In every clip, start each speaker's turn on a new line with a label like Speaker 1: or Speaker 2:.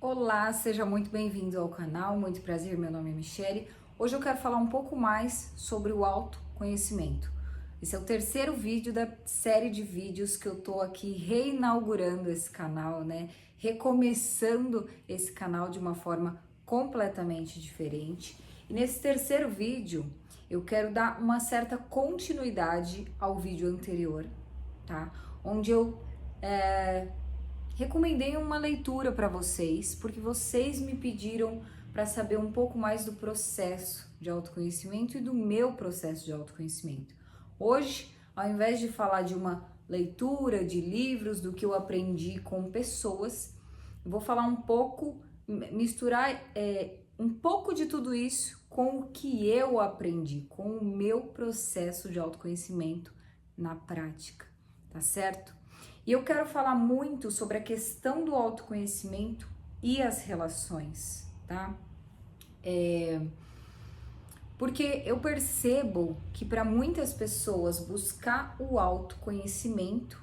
Speaker 1: Olá, seja muito bem-vindo ao canal, muito prazer, meu nome é Michele. Hoje eu quero falar um pouco mais sobre o autoconhecimento. Esse é o terceiro vídeo da série de vídeos que eu tô aqui reinaugurando esse canal, né? Recomeçando esse canal de uma forma completamente diferente. E nesse terceiro vídeo eu quero dar uma certa continuidade ao vídeo anterior, tá? Onde eu recomendei uma leitura para vocês, porque vocês me pediram para saber um pouco mais do processo de autoconhecimento e do meu processo de autoconhecimento. Hoje, ao invés de falar de uma leitura de livros, do que eu aprendi com pessoas, eu vou falar um pouco, misturar um pouco de tudo isso com o que eu aprendi, com o meu processo de autoconhecimento na prática, tá certo? E eu quero falar muito sobre a questão do autoconhecimento e as relações, tá? Porque eu percebo que para muitas pessoas buscar o autoconhecimento,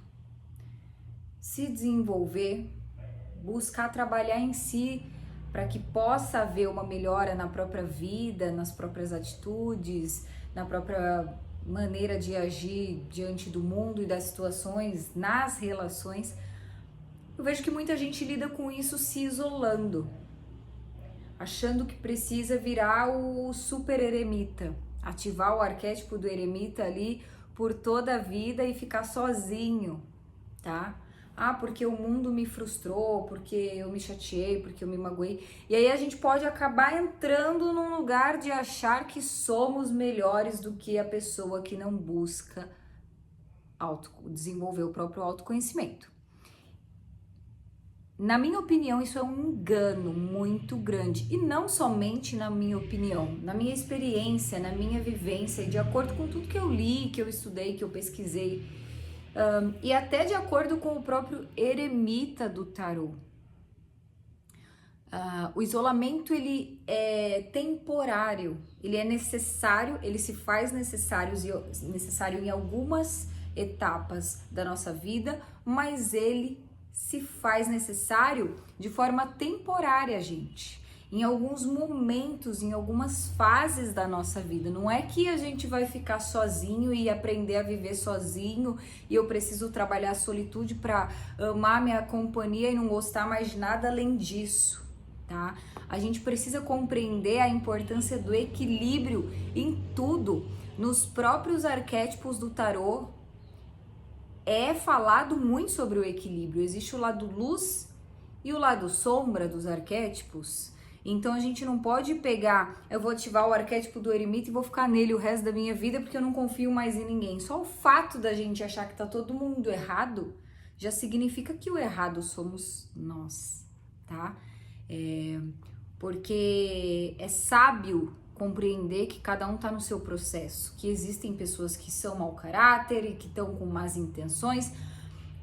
Speaker 1: se desenvolver, buscar trabalhar em si para que possa haver uma melhora na própria vida, nas próprias atitudes, na própria maneira de agir diante do mundo e das situações, nas relações, eu vejo que muita gente lida com isso se isolando, achando que precisa virar o super eremita, ativar o arquétipo do eremita ali por toda a vida e ficar sozinho, tá? Ah, porque o mundo me frustrou, porque eu me chateei, porque eu me magoei. E aí a gente pode acabar entrando num lugar de achar que somos melhores do que a pessoa que não busca desenvolver o próprio autoconhecimento. Na minha opinião, isso é um engano muito grande. E não somente na minha opinião, na minha experiência, na minha vivência, de acordo com tudo que eu li, que eu estudei, que eu pesquisei. E até de acordo com o próprio eremita do tarô. O isolamento, ele é temporário, ele é necessário, ele se faz necessário em algumas etapas da nossa vida, mas ele se faz necessário de forma temporária, gente. Em alguns momentos, em algumas fases da nossa vida. Não é que a gente vai ficar sozinho e aprender a viver sozinho e eu preciso trabalhar a solitude para amar minha companhia e não gostar mais de nada além disso, tá? A gente precisa compreender a importância do equilíbrio em tudo. Nos próprios arquétipos do tarô é falado muito sobre o equilíbrio. Existe o lado luz e o lado sombra dos arquétipos. Então a gente não pode pegar, eu vou ativar o arquétipo do eremita e vou ficar nele o resto da minha vida porque eu não confio mais em ninguém. Só o fato da gente achar que tá todo mundo errado já significa que o errado somos nós, tá? Porque é sábio compreender que cada um tá no seu processo, que existem pessoas que são mau caráter e que estão com más intenções.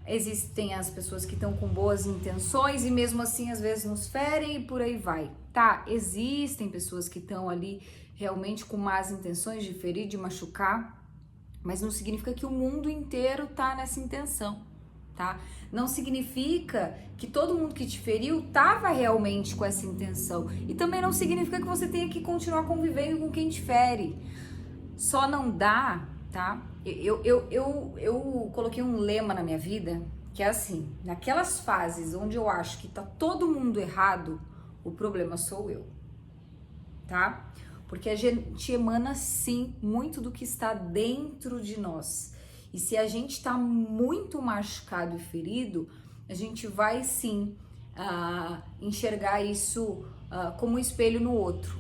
Speaker 1: Existem as pessoas que estão com boas intenções e mesmo assim às vezes nos ferem e por aí vai. Tá, existem pessoas que estão ali realmente com más intenções de ferir, de machucar, mas não significa que o mundo inteiro tá nessa intenção, tá? Não significa que todo mundo que te feriu tava realmente com essa intenção. E também não significa que você tenha que continuar convivendo com quem te fere. Só não dá, tá? Eu coloquei um lema na minha vida que é assim: naquelas fases onde eu acho que tá todo mundo errado, o problema sou eu, tá? Porque a gente emana sim muito do que está dentro de nós. E se a gente tá muito machucado e ferido, a gente vai sim enxergar isso como um espelho no outro,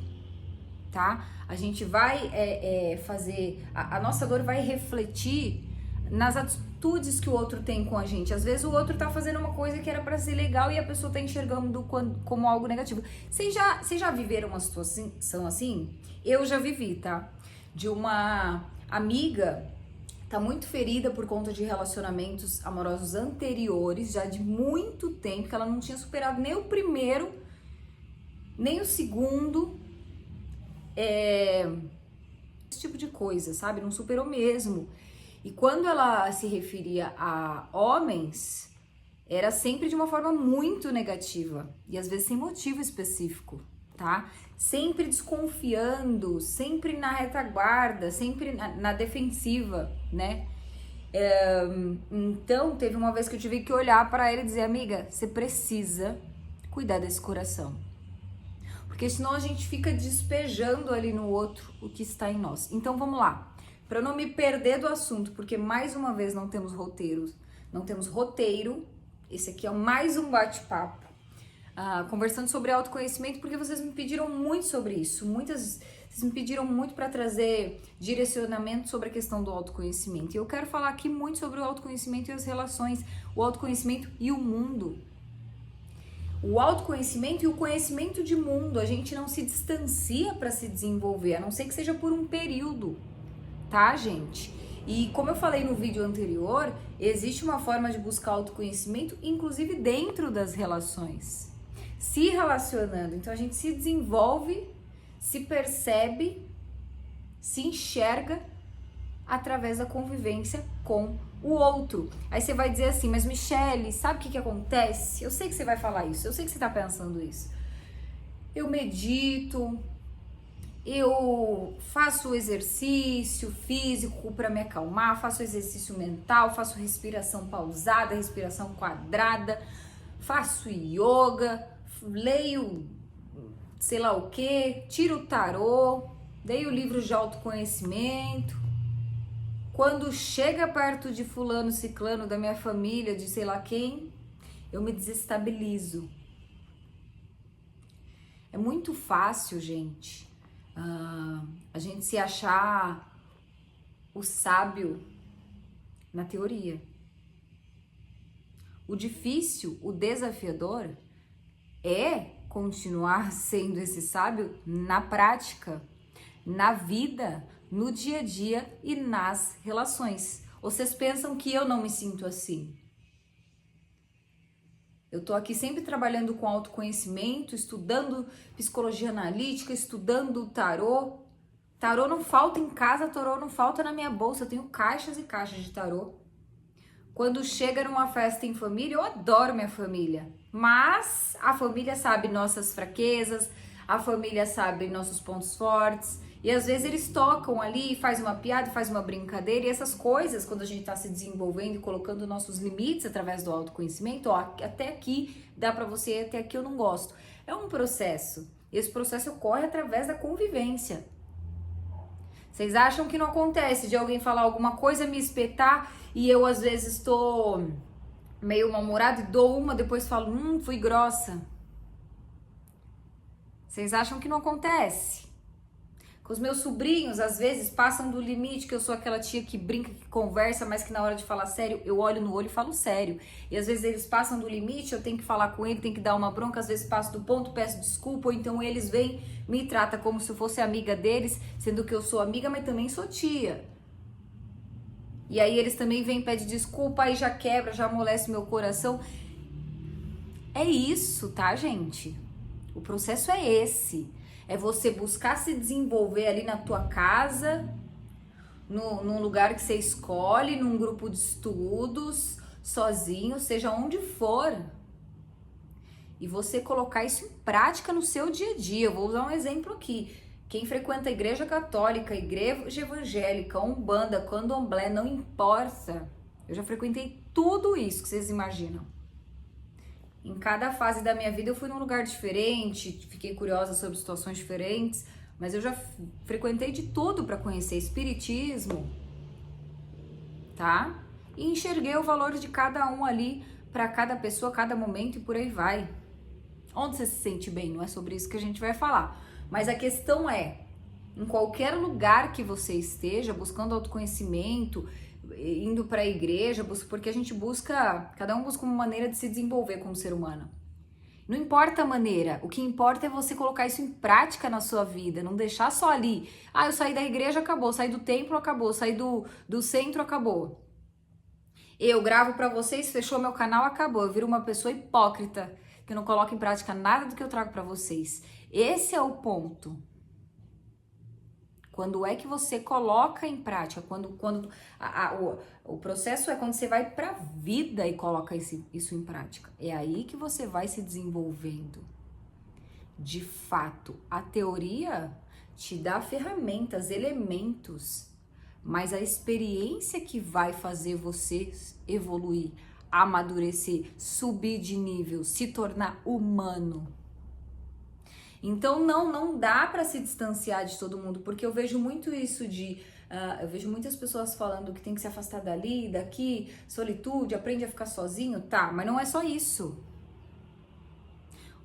Speaker 1: tá? A gente vai fazer, a nossa dor vai refletir nas atitudes que o outro tem com a gente. Às vezes o outro tá fazendo uma coisa que era para ser legal e a pessoa tá enxergando como algo negativo. Vocês já viveram uma situação assim? Eu já vivi, tá? De uma amiga tá muito ferida por conta de relacionamentos amorosos anteriores, já de muito tempo, que ela não tinha superado nem o primeiro, nem o segundo, esse tipo de coisa, sabe? Não superou mesmo. E quando ela se referia a homens, era sempre de uma forma muito negativa e às vezes sem motivo específico, tá? Sempre desconfiando, sempre na retaguarda, sempre na defensiva, né? Então, teve uma vez que eu tive que olhar para ele e dizer, amiga, você precisa cuidar desse coração. Porque senão a gente fica despejando ali no outro o que está em nós. Então, vamos lá. Para não me perder do assunto, porque mais uma vez não temos roteiro, esse aqui é mais um bate-papo. Conversando sobre autoconhecimento, porque vocês me pediram muito sobre isso. Vocês me pediram muito para trazer direcionamento sobre a questão do autoconhecimento. E eu quero falar aqui muito sobre o autoconhecimento e as relações, o autoconhecimento e o mundo. O autoconhecimento e o conhecimento de mundo, a gente não se distancia para se desenvolver, a não ser que seja por um período, tá, gente? E como eu falei no vídeo anterior, existe uma forma de buscar autoconhecimento, inclusive dentro das relações. Se relacionando, então a gente se desenvolve, se percebe, se enxerga através da convivência com o outro. Aí você vai dizer assim, mas Michele, sabe o que acontece? Eu sei que você vai falar isso, eu sei que você tá pensando isso. Eu medito, eu faço exercício físico para me acalmar, faço exercício mental, faço respiração pausada, respiração quadrada, faço yoga, leio sei lá o que, tiro o tarô, leio livros de autoconhecimento. Quando chega perto de fulano, ciclano, da minha família, de sei lá quem, eu me desestabilizo. É muito fácil, gente, a gente se achar o sábio na teoria. O difícil, o desafiador é continuar sendo esse sábio na prática, na vida, no dia a dia e nas relações. Vocês pensam que eu não me sinto assim? Eu tô aqui sempre trabalhando com autoconhecimento, estudando psicologia analítica, estudando tarô. Tarô não falta em casa, tarô não falta na minha bolsa, eu tenho caixas e caixas de tarô. Quando chega numa festa em família, eu adoro minha família, mas a família sabe nossas fraquezas, a família sabe nossos pontos fortes, e às vezes eles tocam ali, faz uma piada, faz uma brincadeira, e essas coisas, quando a gente tá se desenvolvendo e colocando nossos limites através do autoconhecimento, ó, até aqui dá pra você, até aqui eu não gosto. É um processo, esse processo ocorre através da convivência. Vocês acham que não acontece de alguém falar alguma coisa, me espetar, e eu às vezes tô meio mal-humorado e dou uma, depois falo, fui grossa. Vocês acham que não acontece? Com os meus sobrinhos, às vezes, passam do limite, que eu sou aquela tia que brinca, que conversa, mas que na hora de falar sério, eu olho no olho e falo sério. E às vezes eles passam do limite, eu tenho que falar com ele, tenho que dar uma bronca, às vezes passo do ponto, peço desculpa, ou então eles vêm, me tratam como se eu fosse amiga deles, sendo que eu sou amiga, mas também sou tia. E aí eles também vêm, pedem desculpa, aí já quebra, já amolece meu coração. É isso, tá, gente? O processo é esse. É você buscar se desenvolver ali na tua casa, num lugar que você escolhe, num grupo de estudos, sozinho, seja onde for. E você colocar isso em prática no seu dia a dia. Eu vou usar um exemplo aqui. Quem frequenta a igreja católica, igreja evangélica, umbanda, candomblé, não importa. Eu já frequentei tudo isso que vocês imaginam. Em cada fase da minha vida eu fui num lugar diferente, fiquei curiosa sobre situações diferentes, mas eu já frequentei de tudo para conhecer espiritismo, tá? E enxerguei o valor de cada um ali, para cada pessoa, cada momento e por aí vai. Onde você se sente bem, não é sobre isso que a gente vai falar. Mas a questão é, em qualquer lugar que você esteja, buscando autoconhecimento, indo para a igreja, porque a gente busca, cada um busca uma maneira de se desenvolver como ser humano. Não importa a maneira, o que importa é você colocar isso em prática na sua vida, não deixar só ali. Eu saí da igreja, acabou, saí do templo, acabou, saí do centro, acabou. Eu gravo para vocês, fechou meu canal, acabou. Eu viro uma pessoa hipócrita, que não coloca em prática nada do que eu trago para vocês. Esse é o ponto. Quando é que você coloca em prática? O processo é quando você vai para a vida e coloca isso em prática. É aí que você vai se desenvolvendo. De fato, a teoria te dá ferramentas, elementos, mas a experiência que vai fazer você evoluir, amadurecer, subir de nível, se tornar humano. Então não dá para se distanciar de todo mundo, porque eu vejo muito isso eu vejo muitas pessoas falando que tem que se afastar dali, daqui, solitude, aprende a ficar sozinho, tá, mas não é só isso.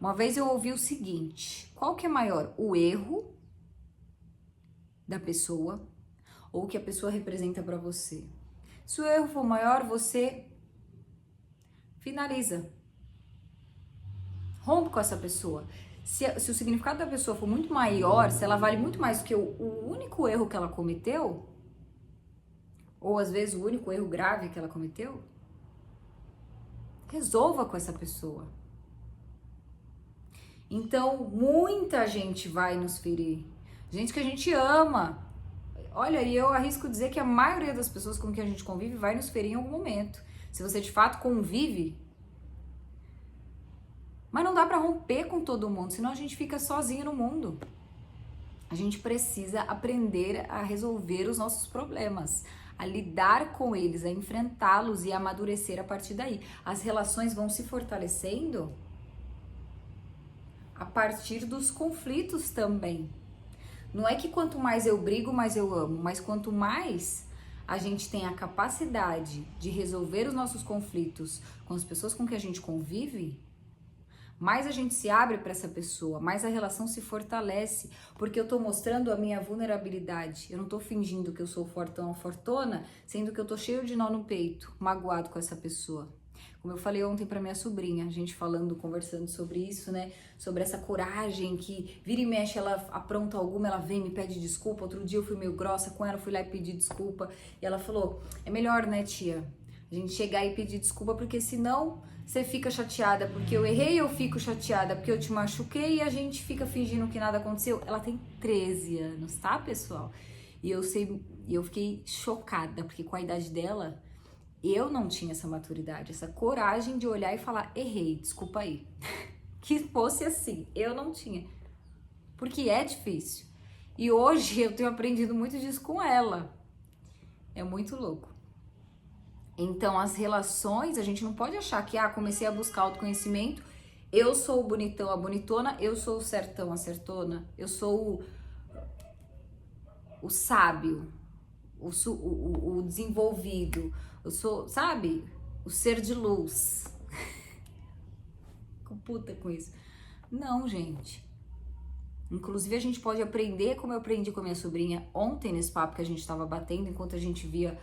Speaker 1: Uma vez eu ouvi o seguinte: qual que é maior, o erro da pessoa ou o que a pessoa representa para você? Se o erro for maior, você finaliza, rompe com essa pessoa. Se o significado da pessoa for muito maior, se ela vale muito mais do que o único erro que ela cometeu, ou às vezes o único erro grave que ela cometeu, resolva com essa pessoa. Então, muita gente vai nos ferir, gente que a gente ama. Olha, e eu arrisco dizer que a maioria das pessoas com quem a gente convive vai nos ferir em algum momento. Se você de fato convive. Mas não dá pra romper com todo mundo, senão a gente fica sozinho no mundo. A gente precisa aprender a resolver os nossos problemas, a lidar com eles, a enfrentá-los e a amadurecer a partir daí. As relações vão se fortalecendo a partir dos conflitos também. Não é que quanto mais eu brigo, mais eu amo, mas quanto mais a gente tem a capacidade de resolver os nossos conflitos com as pessoas com que a gente convive, mais a gente se abre para essa pessoa, mais a relação se fortalece, porque eu tô mostrando a minha vulnerabilidade. Eu não tô fingindo que eu sou fortão ou fortona, sendo que eu tô cheio de nó no peito, magoado com essa pessoa. Como eu falei ontem para minha sobrinha, a gente conversando sobre isso, né? Sobre essa coragem que vira e mexe, ela apronta alguma, ela vem, me pede desculpa. Outro dia eu fui meio grossa com ela, fui lá e pedi desculpa. E ela falou, é melhor, né, tia? A gente chegar e pedir desculpa, porque senão você fica chateada porque eu errei, eu fico chateada porque eu te machuquei e a gente fica fingindo que nada aconteceu. Ela tem 13 anos, tá, pessoal? E eu fiquei chocada, porque com a idade dela, eu não tinha essa maturidade, essa coragem de olhar e falar, errei, desculpa aí. Que fosse assim, eu não tinha. Porque é difícil. E hoje eu tenho aprendido muito disso com ela. É muito louco. Então, as relações, a gente não pode achar que, comecei a buscar autoconhecimento, eu sou o bonitão, a bonitona, eu sou o certão, a certona, eu sou o sábio, o desenvolvido, eu sou, sabe, o ser de luz. Fico puta com isso. Não, gente. Inclusive, a gente pode aprender, como eu aprendi com a minha sobrinha ontem, nesse papo que a gente tava batendo, enquanto a gente via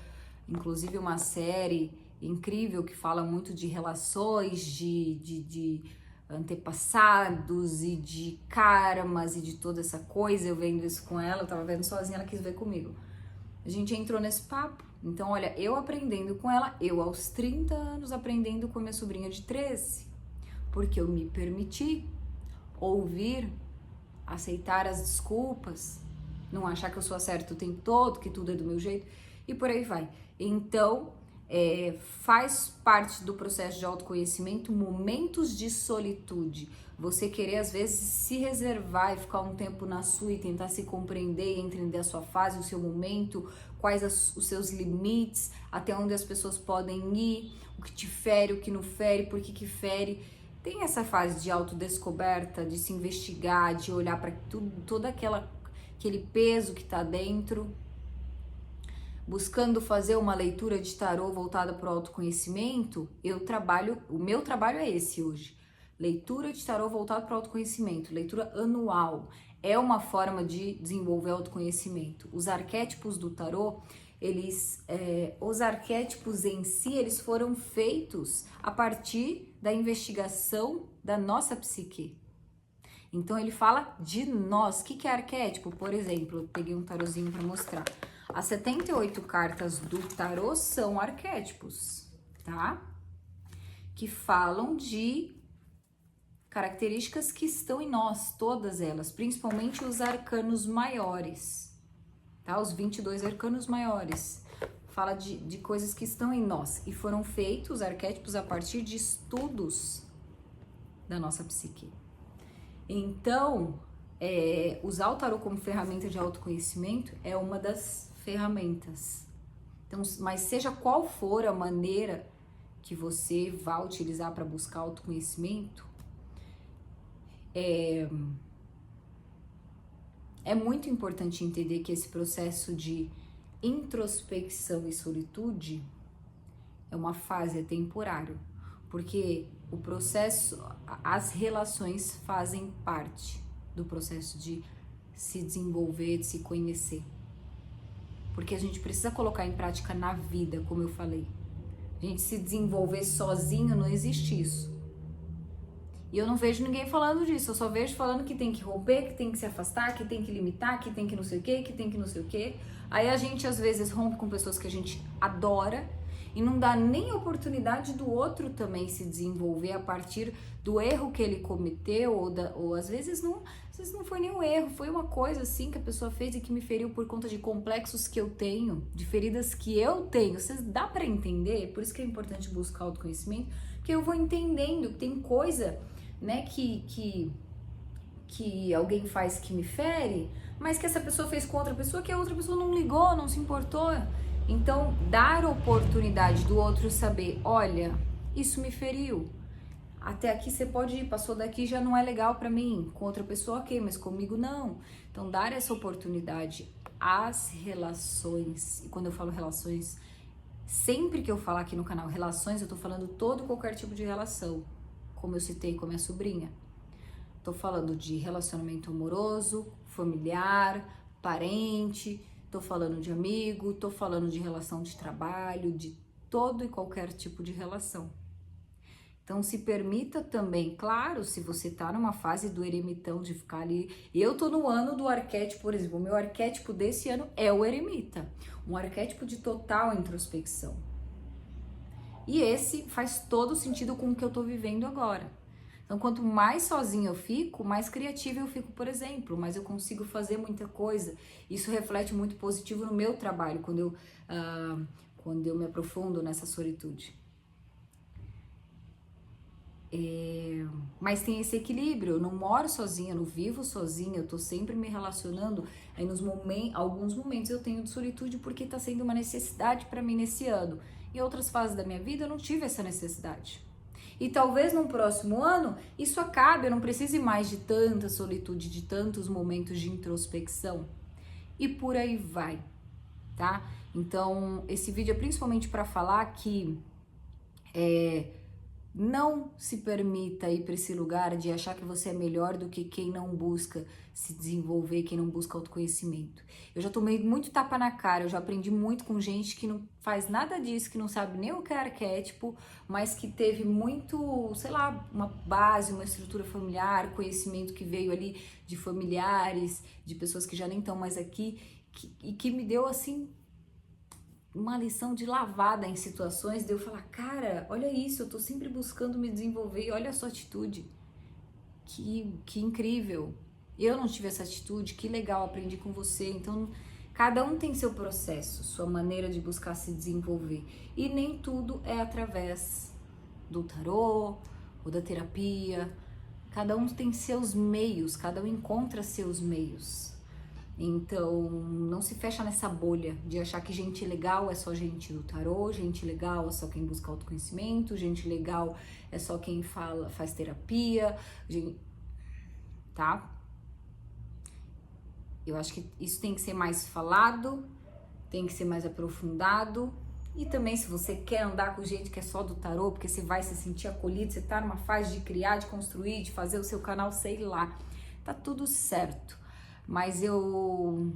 Speaker 1: inclusive uma série incrível que fala muito de relações, de antepassados e de karmas e de toda essa coisa. Eu vendo isso com ela, eu tava vendo sozinha, ela quis ver comigo. A gente entrou nesse papo. Então, olha, eu aprendendo com ela, eu aos 30 anos aprendendo com a minha sobrinha de 13, porque eu me permiti ouvir, aceitar as desculpas, não achar que eu sou a certa o tempo todo, que tudo é do meu jeito, e por aí vai. Então, faz parte do processo de autoconhecimento momentos de solitude. Você querer, às vezes, se reservar e ficar um tempo na sua e tentar se compreender e entender a sua fase, o seu momento, quais os seus limites, até onde as pessoas podem ir, o que te fere, o que não fere, por que fere. Tem essa fase de autodescoberta, de se investigar, de olhar para todo aquele peso que tá dentro, buscando fazer uma leitura de tarô voltada para o autoconhecimento. O meu trabalho é esse hoje. Leitura de tarô voltada para o autoconhecimento, leitura anual. É uma forma de desenvolver autoconhecimento. Os arquétipos do tarô, os arquétipos em si, eles foram feitos a partir da investigação da nossa psique. Então ele fala de nós. O que é arquétipo? Por exemplo, eu peguei um tarozinho para mostrar. As 78 cartas do tarô são arquétipos, tá? Que falam de características que estão em nós, todas elas, principalmente os arcanos maiores. tá? Os 22 arcanos maiores. Fala de coisas que estão em nós e foram feitos os arquétipos a partir de estudos da nossa psique. Então, usar o tarô como ferramenta de autoconhecimento é uma das ferramentas. Então, mas seja qual for a maneira que você vai utilizar para buscar autoconhecimento, é muito importante entender que esse processo de introspecção e solitude é uma fase, é temporário, porque o processo, as relações fazem parte do processo de se desenvolver, de se conhecer. Porque a gente precisa colocar em prática na vida, como eu falei. A gente se desenvolver sozinho, não existe isso. E eu não vejo ninguém falando disso, eu só vejo falando que tem que romper, que tem que se afastar, que tem que limitar, que tem que não sei o quê, que tem que não sei o quê. Aí a gente às vezes rompe com pessoas que a gente adora e não dá nem oportunidade do outro também se desenvolver a partir do erro que ele cometeu, ou às vezes não foi nenhum erro, foi uma coisa assim que a pessoa fez e que me feriu por conta de complexos que eu tenho, de feridas que eu tenho. Vocês dá para entender? Por isso que é importante buscar autoconhecimento, porque eu vou entendendo que tem coisa, né, que alguém faz que me fere, mas que essa pessoa fez com outra pessoa, que a outra pessoa não ligou, não se importou. Então, dar oportunidade do outro saber, olha, isso me feriu. Até aqui você pode ir, passou daqui, já não é legal pra mim. Com outra pessoa, ok, mas comigo não. Então, dar essa oportunidade às relações. E quando eu falo relações, sempre que eu falar aqui no canal relações, eu tô falando todo e qualquer tipo de relação. Como eu citei com a minha sobrinha. Tô falando de relacionamento amoroso, familiar, parente, tô falando de amigo, tô falando de relação de trabalho, de todo e qualquer tipo de relação. Então se permita também, claro, se você tá numa fase do eremitão de ficar ali, eu tô no ano do arquétipo, por exemplo, o meu arquétipo desse ano é o eremita, um arquétipo de total introspecção. E esse faz todo sentido com o que eu tô vivendo agora. Então, quanto mais sozinha eu fico, mais criativa eu fico, por exemplo, mas eu consigo fazer muita coisa. Isso reflete muito positivo no meu trabalho, quando eu me aprofundo nessa solitude. Mas tem esse equilíbrio, eu não moro sozinha, eu não vivo sozinha, eu tô sempre me relacionando. Aí alguns momentos eu tenho de solitude porque tá sendo uma necessidade para mim nesse ano. Em outras fases da minha vida eu não tive essa necessidade. E talvez no próximo ano isso acabe, eu não precise mais de tanta solitude, de tantos momentos de introspecção. E por aí vai, tá? Então, esse vídeo é principalmente para falar que não se permita ir para esse lugar de achar que você é melhor do que quem não busca se desenvolver, quem não busca autoconhecimento. Eu já tomei muito tapa na cara, eu já aprendi muito com gente que não faz nada disso, que não sabe nem o que é arquétipo, mas que teve muito, sei lá, uma base, uma estrutura familiar, conhecimento que veio ali de familiares, de pessoas que já nem estão mais aqui, e que me deu assim uma lição de lavada em situações de eu falar, cara, olha isso, eu tô sempre buscando me desenvolver e olha a sua atitude, que incrível, eu não tive essa atitude, que legal, aprendi com você. Então, cada um tem seu processo, sua maneira de buscar se desenvolver, e nem tudo é através do tarô ou da terapia, cada um tem seus meios, cada um encontra seus meios. Então, não se fecha nessa bolha de achar que gente legal é só gente do tarô, gente legal é só quem busca autoconhecimento, gente legal é só quem faz terapia, tá? Eu acho que isso tem que ser mais falado, tem que ser mais aprofundado. E também, se você quer andar com gente que é só do tarô, porque você vai se sentir acolhido, você tá numa fase de criar, de construir, de fazer o seu canal, sei lá, tá tudo certo. Mas eu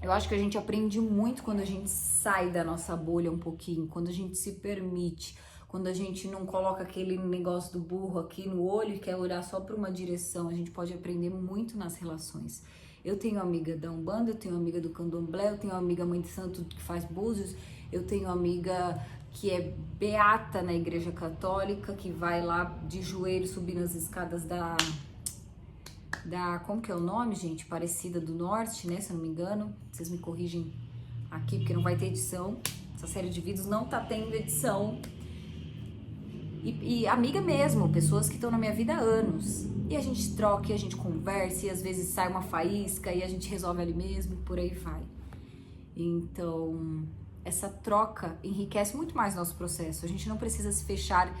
Speaker 1: acho que a gente aprende muito quando a gente sai da nossa bolha um pouquinho, quando a gente se permite, quando a gente não coloca aquele negócio do burro aqui no olho e quer olhar só para uma direção. A gente pode aprender muito nas relações. Eu tenho amiga da Umbanda, eu tenho amiga do Candomblé, eu tenho amiga mãe de santo que faz búzios, eu tenho amiga que é beata na igreja católica, que vai lá de joelho subir nas escadas como que é o nome, gente? Aparecida do Norte, né? Se eu não me engano. Vocês me corrigem aqui, porque não vai ter edição. Essa série de vídeos não tá tendo edição. E amiga mesmo, pessoas que estão na minha vida há anos. E a gente troca, e a gente conversa, e às vezes sai uma faísca, e a gente resolve ali mesmo, e por aí vai. Então, essa troca enriquece muito mais nosso processo. A gente não precisa se fechar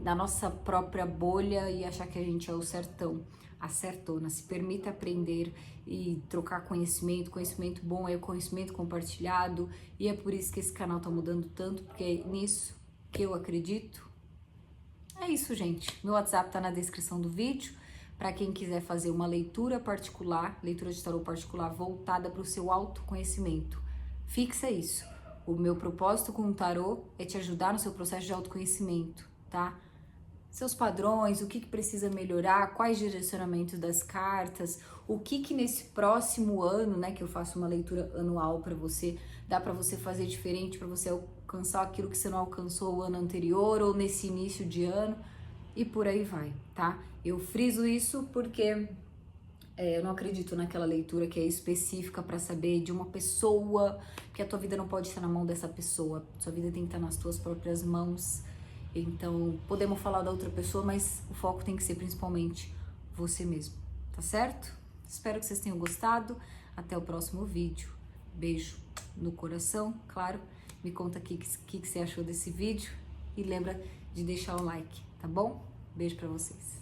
Speaker 1: na nossa própria bolha e achar que a gente é o certão, a certona. Se permita aprender e trocar conhecimento. Conhecimento bom é o conhecimento compartilhado, e é por isso que esse canal tá mudando tanto, porque é nisso que eu acredito. É isso, gente. Meu WhatsApp tá na descrição do vídeo para quem quiser fazer uma leitura particular, leitura de tarô particular voltada para o seu autoconhecimento. Fixa isso. O meu propósito com o tarô é te ajudar no seu processo de autoconhecimento, tá? Seus padrões, o que precisa melhorar, quais direcionamentos das cartas, o que nesse próximo ano, né, que eu faço uma leitura anual para você, dá para você fazer diferente, para você alcançar aquilo que você não alcançou o ano anterior ou nesse início de ano, e por aí vai, tá? Eu friso isso porque eu não acredito naquela leitura que é específica para saber de uma pessoa, que a tua vida não pode estar na mão dessa pessoa, sua vida tem que estar nas tuas próprias mãos. Então, podemos falar da outra pessoa, mas o foco tem que ser principalmente você mesmo, tá certo? Espero que vocês tenham gostado. Até o próximo vídeo. Beijo no coração, claro. Me conta aqui o que você achou desse vídeo e lembra de deixar o like, tá bom? Beijo pra vocês.